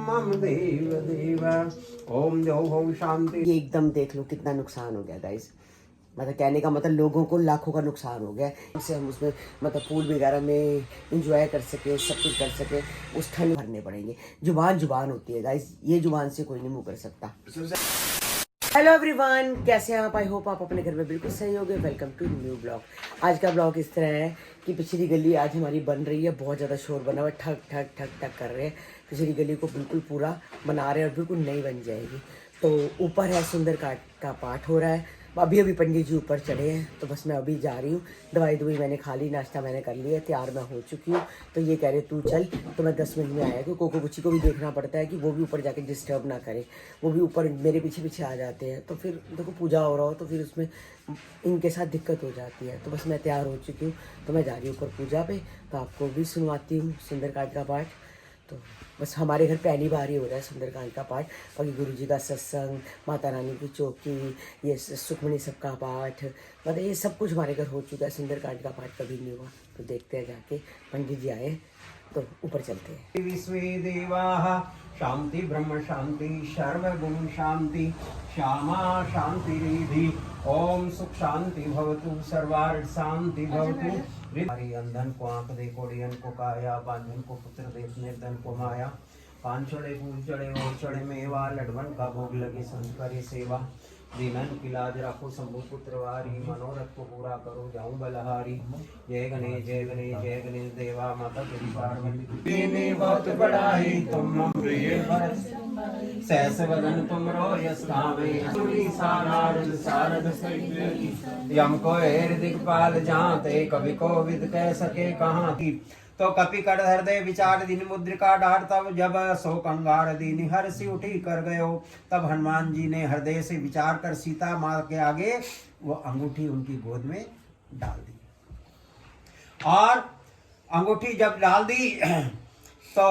मम देव देव। ओम द्यौः शांति। ये एकदम देख लो कितना नुकसान हो गया गाइस। मतलब कहने का मतलब लोगों को लाखों का नुकसान हो गया। इससे हम उसमें मतलब पूल वगैरह में इंजॉय कर सके, सब कुछ कर सके, उस ठंड भरने पड़ेंगे। जुबान जुबान होती है गाइस, ये जुबान से कोई नहीं मुँह कर सकता। हेलो एवरीवन, कैसे हैं आप? आई होप आप अपने घर में बिल्कुल सही होंगे। Welcome to new blog. आज का ब्लॉग इस तरह है कि पिछली गली आज हमारी बन रही है। बहुत ज़्यादा शोर बना हुआ है, ठक ठक ठक ठक कर रहे हैं। पिछली गली को बिल्कुल पूरा बना रहे हैं और बिल्कुल नई बन जाएगी। तो ऊपर है सुंदरकांड का पाठ हो रहा है। अभी अभी पंडित जी ऊपर चढ़े हैं, तो बस मैं अभी जा रही हूँ। दवाई मैंने खा ली, नाश्ता मैंने कर लिया, तैयार मैं हो चुकी हूँ। तो ये कह रहे तू चल, तो मैं 10 मिनट में आया कि कोको बुच्ची को भी देखना पड़ता है कि वो भी ऊपर जाके डिस्टर्ब ना करे। वो भी ऊपर मेरे पीछे पीछे आ जाते हैं, तो फिर देखो पूजा हो रहा हो तो फिर उसमें इनके साथ दिक्कत हो जाती है। तो बस मैं तैयार हो चुकी हूँ, तो मैं जा रही हूँ ऊपर पूजा पे। तो आपको भी सुनवाती हूँ सुंदरकांड का पाठ। तो बस हमारे घर पहली बार ही हो रहा है सुंदरकांड का पाठ। बाकी गुरुजी का सत्संग, माता रानी की चौकी, ये सुखमणी सबका पाठ, मतलब ये सब कुछ हमारे घर हो चुका है। सुंदरकांड का पाठ कभी नहीं हुआ। तो देखते हैं जाके, पंडित जी आए तो ऊपर चलते हैं। विश्वे देवाः शांति ब्रह्म शांति सर्वगुण शांति श्यामा शांति रिधि। ओम सुख शांति भवतु सर्वार्थ शांति भवतु। हरि अंधन को आंख दे, कोड़ियन को काया, बांधन को पुत्र दे, निर्धन को माया। पान चढ़े फूल चढ़े और चढ़े मेवा, लडवन का भोग लगे संत करे सेवा। दीनन की लाज रखो शंभु पुत्र वारी, मनोरथ को पूरा करो जाऊं बलहारी। जय गणेश जय गणेश जय गणेश देवा, माता तेरी पार्वती ने बहुत बड़ाई तुम प्रिय सहस वदन तुम रो यस गावे। सारद सारद यम को एर दिगपाल जानते, कवि को विद कह सके कहाँ की। तो कपि कर हृदय विचार दिन मुद्रिका डार, तब जब सो कंगार दीन हर्षि उठी कर गयो। तब हनुमान जी ने हृदय से विचार कर सीता माँ के आगे वो अंगूठी उनकी गोद में डाल दी। और अंगूठी जब डाल दी तो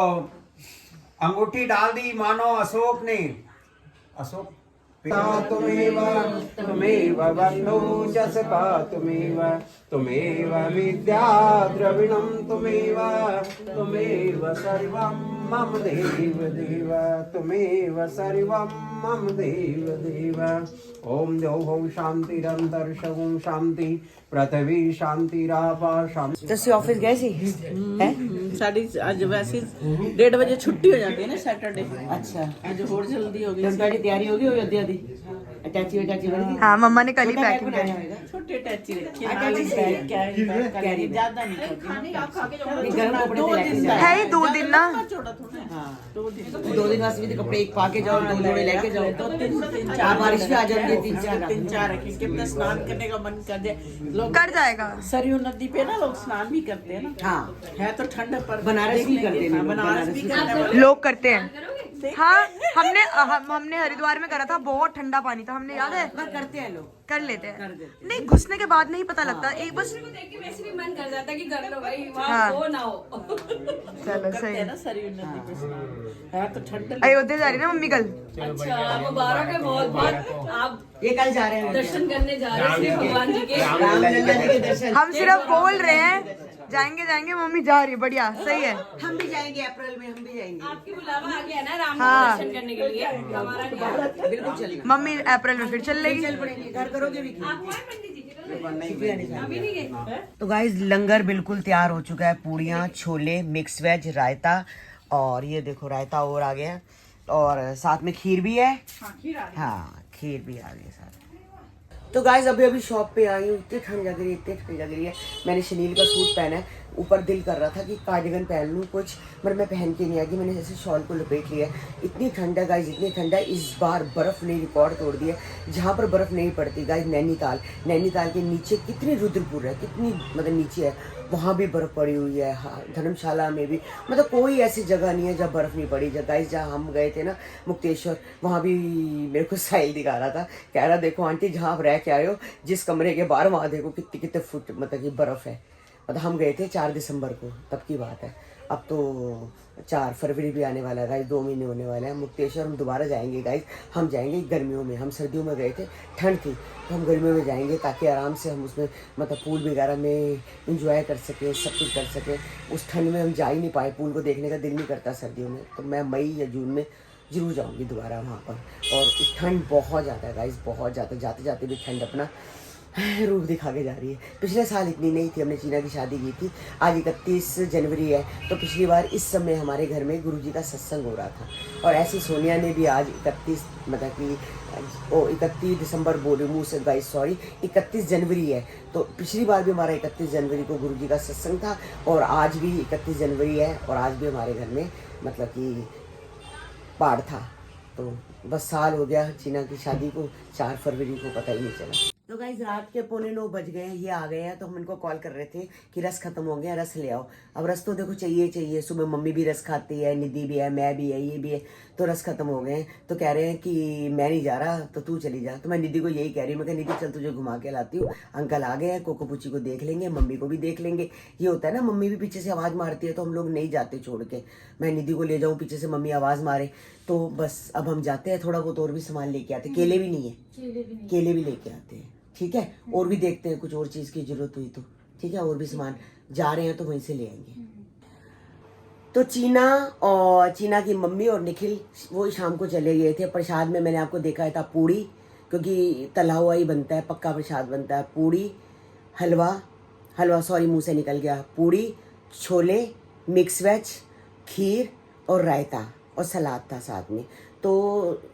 अंगूठी डाल दी मानो अशोक ने। अशोक तुमेव तुमेव बंधु जसका तुमेव तुमेव विद्या द्रविणम तुमेव तुमेव सर्वं मम देव देव तुमेव सर्वं मम देव देव। ओम द्यौः शांतिरंतरिक्षं शांति पृथ्वी शांतिरापा शांति। जैसे ऑफिस गए सी है साड़ी आज वैसे 1:30 बजे छुट्टी हो जाती है ना सैटरडे। अच्छा, आज और जल्दी हो गई। की तैयारी होगी हो आधी आधी। अटैची अटैची बन गई। हाँ, मम्मा ने कल ही पैकिंग बनाया करी। होगा। छोटे टैची रखी कैरी ज्यादा नहीं गर्म कपड़े तो लेके जाओ। है ही 2 दिन ना। छोटा थोड़ा है। हाँ, 2 दिन 2 दिन वास्ते भी तो कपड़े एक पाके जाओ, 2 जोड़े लेके जाओ। 2-3 चार बारिश भी आ जाती है, 3-4 3-4 रखें। कितना स्नान करने का मन कर दे लोग। कर जाएगा। सरयू नदी पे ना लोग स्नान भी करते हैं ना। हाँ, है तो ठंड पर बनारस भी करते हैं, बनारस भी करने वाले लोग करते हैं। हाँ, हमने हरिद्वार में करा था। बहुत ठंडा पानी था, हमने याद है। पर करते हैं लोग। कर लेते हैं। नहीं, घुसने के बाद नहीं पता लगता। एक बस देख के वैसे भी मन कर जाता है कि कर लो भाई, हाँ। वहाँ हो ना हो। चलो करते सही हैं ना सरयू नदी पे स्नान। है तो ठंड अयोध्या जा रही ना मम्मी कल। अच्छा, मुबारक है बहुत बहुत। आप ये कल जा रहे हैं दर्शन करने जा रहे हैं श्री भगवान जी के। रामलला जी के दर्शन। हम सिर्फ बोल रहे हैं जाएंगे जाएंगे, मम्मी जा रही है। बढ़िया, सही है। हम भी जाएंगे अप्रैल में, हम भी जाएंगे। आपकी बुलावा आ गया ना राम हाँ। दर्शन करने के लिए। हमारा क्या? बिल्कुल चलना। मम्मी अप्रैल में फिर चल लेगी। चल पड़ेंगे। घर करोगे भी आप आए पंडित जी के? अभी नहीं गए? तो गाइस लंगर बिल्कुल तैयार हो चुका है। पूड़ियाँ, छोले, मिक्स वेज, रायता, और ये देखो रायता और आ गया है, और साथ में खीर भी है। हाँ, खीर भी आ गई साथ। तो गाइस अभी अभी शॉप पे आई हूँ। इतनी ठंड लग रही है, इतनी ठंड लग रही है। मैंने शनील का सूट पहना है। ऊपर दिल कर रहा था कि कार्डिगन पहन लूँ कुछ, पर मैं पहन के नहीं आई। मैंने जैसे शॉल को लपेट लिया। इतनी ठंड है गाइस, इतनी ठंड है। इस बार बर्फ़ ने रिकॉर्ड तोड़ दिया। जहाँ पर बर्फ़ नहीं पड़ती गाइस, नैनीताल, नैनीताल के नीचे कितनी रुद्रपुर है, कितनी मतलब नीचे है, वहाँ भी बर्फ़ पड़ी हुई है। हाँ, धर्मशाला में भी, मतलब कोई ऐसी जगह नहीं है जहाँ बर्फ़ नहीं पड़ी। गाइस जहाँ हम गए थे ना मुक्तेश्वर, वहाँ भी मेरे को साहिल दिखा रहा था, कह रहा देखो आंटी जहाँ आप रह के आए हो जिस कमरे के बाहर, वहाँ देखो कितने कितने फुट मतलब कि बर्फ़ है। मतलब हम गए थे 4 दिसंबर को, तब की बात है। अब तो 4 फरवरी भी आने वाला है गाइस, 2 महीने होने वाले हैं। मुक्तेश्वर हम दोबारा जाएंगे गाइस, हम जाएंगे गर्मियों में। हम सर्दियों में गए थे, ठंड थी, तो हम गर्मियों में जाएंगे ताकि आराम से हम उसमें मतलब पूल वगैरह में इंजॉय कर सकें, सब कुछ कर सकें। उस ठंड में हम जा ही नहीं पाए, पूल को देखने का दिल नहीं करता सर्दियों में, तो मैं मई या जून में जरूर जाऊंगी दोबारा वहाँ पर। और ठंड बहुत ज़्यादा है गाइस, बहुत ज़्यादा, जाते जाते भी ठंड अपना रूप दिखा के जा रही है। पिछले साल इतनी नहीं थी, हमने चीना की शादी की थी। आज 31 जनवरी है, तो पिछली बार इस समय हमारे घर में गुरुजी का सत्संग हो रहा था। और ऐसी सोनिया ने भी आज 31 मतलब कि 31 दिसंबर बोले मुँह से गाइस, सॉरी 31 जनवरी है, तो पिछली बार भी हमारा 31 जनवरी को गुरुजी का सत्संग था, और आज भी 31 जनवरी है, और आज भी हमारे घर में मतलब कि पाठ था। तो बस साल हो गया चीना की शादी को, 4 फरवरी को पता ही नहीं चला। तो गाइस रात के 8:45 बज गए हैं, ये आ गए हैं, तो हम इनको कॉल कर रहे थे कि रस खत्म हो गया, रस ले आओ। अब रस तो देखो चाहिए, सुबह मम्मी भी रस खाती है, निधि भी है, मैं भी है, ये भी है, तो रस खत्म हो गए हैं। तो कह रहे हैं कि मैं नहीं जा रहा, तो तू चली जा। तो मैं निधि को यही कह रही हूँ, मैं कहा निधि चल तुझे घुमा के लाती हूँ, अंकल आ गए हैं, कोको पुची को देख लेंगे, मम्मी को भी देख लेंगे। ये होता है ना, मम्मी भी पीछे से आवाज़ मारती है, तो हम लोग नहीं जाते छोड़ के। मैं निधि को ले जाऊँ, पीछे से मम्मी आवाज़ मारे, तो बस अब हम जाते हैं, थोड़ा बहुत और भी सामान लेके आते। केले भी नहीं है, केले भी लेके आते हैं, ठीक है। और भी देखते हैं कुछ और चीज़ की जरूरत हुई तो, ठीक है, और भी सामान जा रहे हैं तो वहीं से ले आएंगे। तो चीना की मम्मी और निखिल वो शाम को चले गए थे। प्रसाद में मैंने आपको देखा था पूड़ी, क्योंकि तला हुआ ही बनता है, पक्का प्रसाद बनता है। पूड़ी, हलवा सॉरी मुंह से निकल गया, पूड़ी, छोले, मिक्स वेज, खीर और रायता और सलाद था साथ में। तो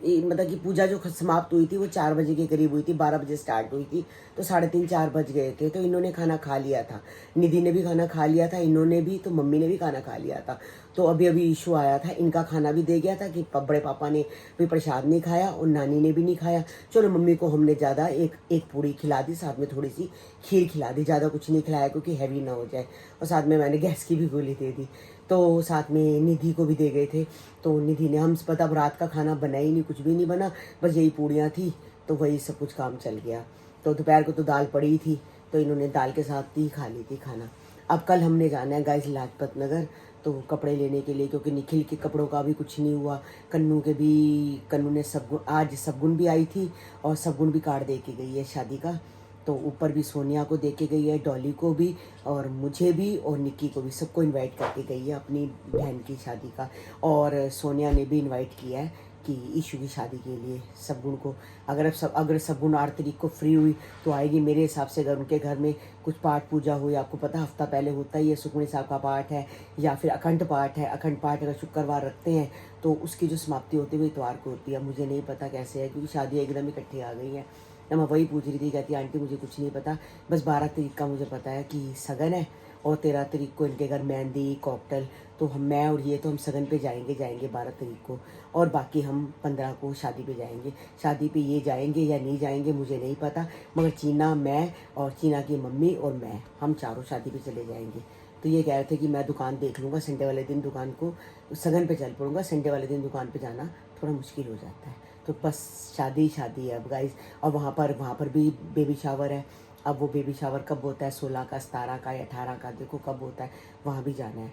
मतलब कि पूजा जो समाप्त हुई थी वो 4 बजे के करीब हुई थी, 12 बजे स्टार्ट हुई थी, तो 3:30-4 बज गए थे। तो इन्होंने खाना खा लिया था, निधि ने भी खाना खा लिया था, इन्होंने भी, तो मम्मी ने भी खाना खा लिया था। तो अभी इशू आया था, इनका खाना भी दे गया था कि बड़े पापा ने भी प्रसाद नहीं खाया और नानी ने भी नहीं खाया। चलो मम्मी को हमने ज़्यादा एक पूड़ी खिला दी, साथ में थोड़ी सी खीर खिला दी, ज़्यादा कुछ नहीं खिलाया क्योंकि हैवी ना हो जाए, और साथ में मैंने गैस की भी गोली दे दी। तो साथ में निधि को भी दे गए थे। तो निधि ने, हम पता अब रात का खाना बना ही नहीं, कुछ भी नहीं बना, बस यही पूड़ियाँ थी, तो वही सब कुछ काम चल गया। तो दोपहर को तो दाल पड़ी थी, तो इन्होंने दाल के साथ ही खा ली थी खाना। अब कल हमने जाना है गाइस लाजपत नगर, तो कपड़े लेने के लिए, क्योंकि निखिल के कपड़ों का भी कुछ नहीं हुआ, कन्नू ने आज सगुन भी आई थी, और सगुन भी कार्ड दे के गई है शादी का। तो ऊपर भी सोनिया को दे के गई है, डॉली को भी, और मुझे भी, और निक्की को भी, सबको इनवाइट करके गई है अपनी बहन की शादी का। और सोनिया ने भी इनवाइट किया है कि ईशू की शादी के लिए सगुन को। अगर सगुन 8 तारीख को फ्री हुई तो आएगी मेरे हिसाब से। अगर उनके घर में कुछ पाठ पूजा हुई, आपको पता हफ्ता पहले होता ही है, सुखमनी साहब का पाठ है या फिर अखंड पाठ है। अखंड पाठ अगर शुक्रवार रखते हैं तो उसकी जो समाप्ति होती है वो इतवार को होती है। मुझे नहीं पता कैसे है, क्योंकि शादी एकदम इकट्ठी आ गई है। तो मैं वही पूछ रही थी, कहती आंटी मुझे कुछ नहीं पता, बस 12 तारीख का मुझे पता है कि सगन है, और 13 तारीख को इनके घर मेहंदी कॉकटेल। तो मैं और ये तो हम सगन पे जाएंगे 12 तारीख को, और बाकी हम 15 को शादी पे जाएंगे। शादी पे ये जाएंगे या नहीं जाएंगे मुझे नहीं पता, मगर चीना, मैं और चीना की मम्मी और मैं, हम चारों शादी पे चले जाएंगे। तो ये कह रहे थे कि मैं दुकान देख लूँगा, संडे वाले दिन दुकान को, सगन पे चल पड़ूँगा, संडे वाले दिन दुकान पे जाना थोड़ा मुश्किल हो जाता है। तो बस शादी है अब गाइस। और वहाँ पर भी बेबी शावर है। अब वो बेबी शावर कब होता है, 16 का, 17 का या 18 का, देखो कब होता है, वहाँ भी जाना है।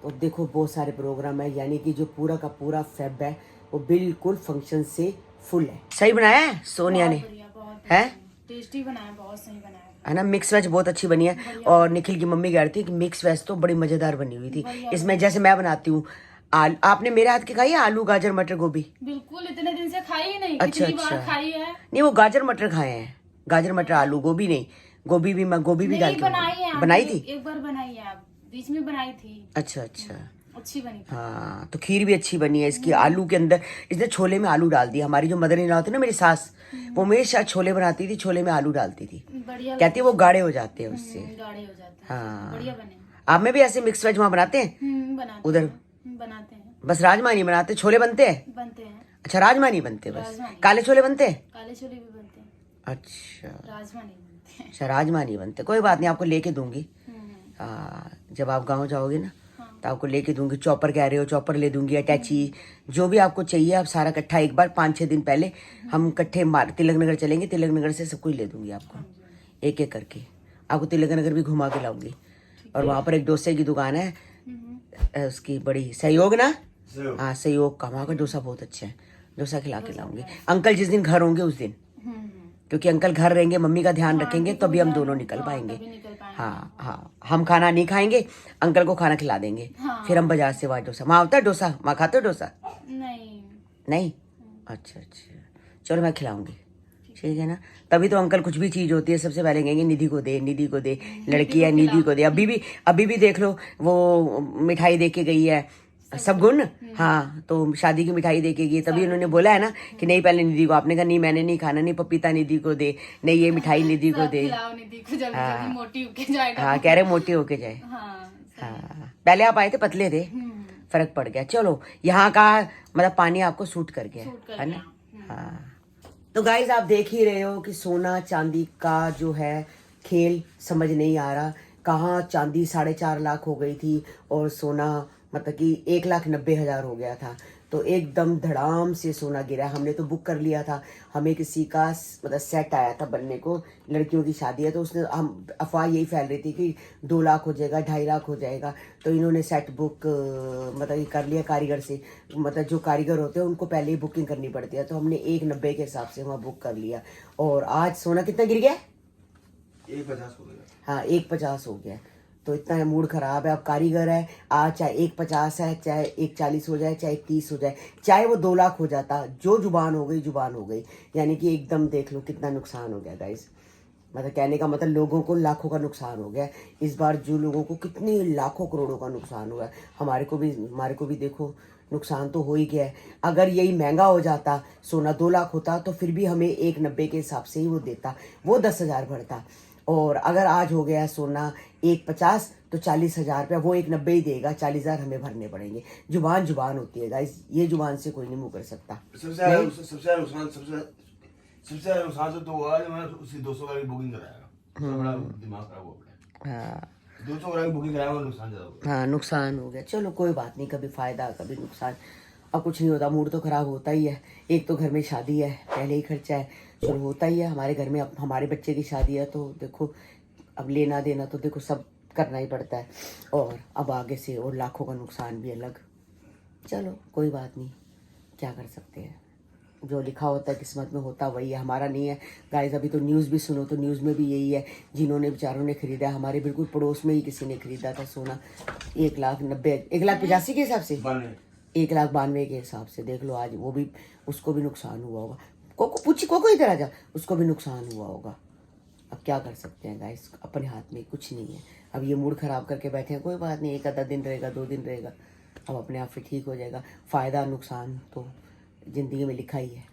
तो देखो बहुत सारे प्रोग्राम है, यानी कि जो पूरा का पूरा फेब है वो बिल्कुल फंक्शन से फुल है। सही बनाया है सोनिया ने, है टेस्टी बनाया, बहुत सही बनाया है ना। मिक्स वेज बहुत अच्छी बनी है, और निखिल की मम्मी कह रही थी कि मिक्स वेज तो बड़ी मजेदार बनी हुई थी। इसमें जैसे मैं बनाती हूँ, आपने मेरे हाथ की खाई है, आलू गाजर मटर गोभी? बिल्कुल, इतने दिन से खाई ही नहीं। अच्छा, कितनी बार खाई है। नहीं, वो गाजर मटर खाए हैं, गाजर मटर, आलू गोभी नहीं। गोभी भी डाल के बनाई थी, एक बार बनाई है, आप बीच में बनाई थी। अच्छा, अच्छी बनी थी। हाँ, तो खीर भी अच्छी बनी है इसकी। आलू के अंदर इसने छोले में आलू डाल दिया। हमारी जो मदर इन लॉ थी ना, मेरी सास, वो हमेशा छोले बनाती थी, छोले में आलू डालती थी, कहती है वो गाढ़े हो जाते हैं उससे। गाढ़े हो जाते हैं। हाँ, बढ़िया बने। आप में भी ऐसे मिक्स वेज वहाँ बनाते हैं? उधर बनाते हैं, बस राजमा नहीं बनाते, छोले बनते हैं? बनते हैं। अच्छा, राजमा नहीं बनते, बस काले छोले बनते हैं? काले छोले भी बनते हैं। अच्छा, राजमा नहीं बनते। अच्छा, राजमा नहीं बनते, कोई बात नहीं, आपको लेके दूंगी। जब आप गाँव जाओगे ना तो आपको लेके दूंगी। चॉपर कह रहे हो, चॉपर ले दूंगी, अटैची, जो भी आपको चाहिए आप सारा इकट्ठा। एक बार 5-6 दिन पहले हम इकट्ठे तिलक नगर चलेंगे, तिलक नगर से सब कुछ ले दूंगी आपको, एक एक करके। आपको तिलक नगर भी घुमा के लाऊंगी। और वहाँ पर एक डोसे की दुकान है, उसकी बड़ी सहयोग ना, हाँ सहयोग का, वहाँ का डोसा बहुत अच्छा है, डोसा खिला के लाऊंगी अंकल जिस दिन घर होंगे उस दिन, क्योंकि अंकल घर रहेंगे, मम्मी का ध्यान रखेंगे, तभी हम दोनों निकल पाएंगे। हाँ हाँ, हम खाना नहीं खाएंगे, अंकल को खाना खिला देंगे, फिर हम बाजार से वहाँ डोसा, वहाँ होता है डोसा, वहाँ खाते हो डोसा? नहीं नहीं, अच्छा अच्छा, चलो मैं खिलाऊंगी, ठीक है ना। तभी तो अंकल कुछ भी चीज होती है सबसे पहले कहेंगे निधि को दे, निधि को दे, लड़की है निधि को दे। अभी भी देख लो, वो मिठाई दे के गई है सब गुण, हाँ तो शादी की मिठाई दे के गई, तभी उन्होंने बोला है ना कि नहीं पहले निधि को, आपने कहा नहीं मैंने नहीं खाना, नहीं पपीता निधि को दे, नहीं ये मिठाई निधि को दे, निधि को जल्दी जल्दी मोटी होके जाएगा। हाँ कह रहे मोटी होके जाए। हाँ हाँ पहले आप आए थे पतले थे, फर्क पड़ गया। चलो यहाँ का मतलब पानी आपको सूट कर गया है ना। हाँ तो गाइज आप देख ही रहे हो कि सोना चांदी का जो है खेल समझ नहीं आ रहा, कहाँ चांदी 4.5 लाख हो गई थी और सोना मतलब कि 1,90,000 हो गया था, तो एकदम धड़ाम से सोना गिरा। हमने तो बुक कर लिया था, हमें किसी का मतलब सेट आया था बनने को, लड़कियों की शादी है, तो उसने हम अफवाह यही फैल रही थी कि 2 लाख हो जाएगा, 2.5 लाख हो जाएगा, तो इन्होंने सेट बुक मतलब कर लिया कारीगर से, मतलब जो कारीगर होते हैं उनको पहले ही बुकिंग करनी पड़ती है, तो हमने 1,90 के हिसाब से वहाँ बुक कर लिया। और आज सोना कितना गिर गया? 1,50 हो गया। हाँ 1,50 हो गया, तो इतना मूड खराब है। अब कारीगर है, आज चाहे 1,50 है, चाहे 1,40 हो जाए, चाहे 1,30 हो जाए, चाहे वो 2 लाख हो जाता, जो जुबान हो गई जुबान हो गई। यानी कि एकदम देख लो कितना नुकसान हो गया गाइस, मतलब कहने का मतलब लोगों को लाखों का नुकसान हो गया इस बार, जो लोगों को कितनी लाखों करोड़ों का नुकसान हुआ है। हमारे को भी देखो नुकसान तो हो ही गया है। अगर यही महंगा हो जाता, सोना 2 लाख होता, तो फिर भी हमें 1,90 के हिसाब से ही वो देता, वो 10,000 भरता। और अगर आज हो गया सोना 1,50 तो 40,000 रुपया वो 1,90 ही देगा, 40,000 हमें भरने पड़ेंगे। जुबान होती है गाइस, ये जुबान से कोई नहीं मुँह कर सकता। सबसे ज्यादा नुकसान तो हुआ जब मैंने उसी 200 का बुकिंग कराया, सबसे बड़ा दिमाग खराब हो गया। हाँ 200 का बुकिंग कराया और नुकसान ज्यादा हो गया। हाँ नुकसान हो गया, चलो कोई बात नहीं, कभी फायदा कभी नुकसान, अब कुछ नहीं होता। मूड तो खराब होता ही है, एक तो घर में शादी है, पहले ही खर्चा है, चलो होता ही है। हमारे घर में अब हमारे बच्चे की शादी है, तो देखो अब लेना देना तो देखो सब करना ही पड़ता है, और अब आगे से और लाखों का नुकसान भी अलग। चलो कोई बात नहीं, क्या कर सकते हैं, जो लिखा होता है किस्मत में होता वही है, हमारा नहीं है गाइस। अभी तो न्यूज़ भी सुनो, तो न्यूज़ में भी यही है, जिन्होंने बेचारों ने खरीदा, हमारे बिल्कुल पड़ोस में ही किसी ने खरीदा था सोना 1,85 के हिसाब से, 1,92 के हिसाब से, देख लो आज वो भी, उसको भी नुकसान हुआ होगा। कोको इधर आ जा, उसको भी नुकसान हुआ होगा। अब क्या कर सकते हैं गाइस, अपने हाथ में कुछ नहीं है। अब ये मूड खराब करके बैठे हैं, कोई बात नहीं, 1 आधा दिन रहेगा, 2 दिन रहेगा, अब अपने आप से ठीक हो जाएगा। फ़ायदा नुकसान तो ज़िंदगी में लिखा ही है।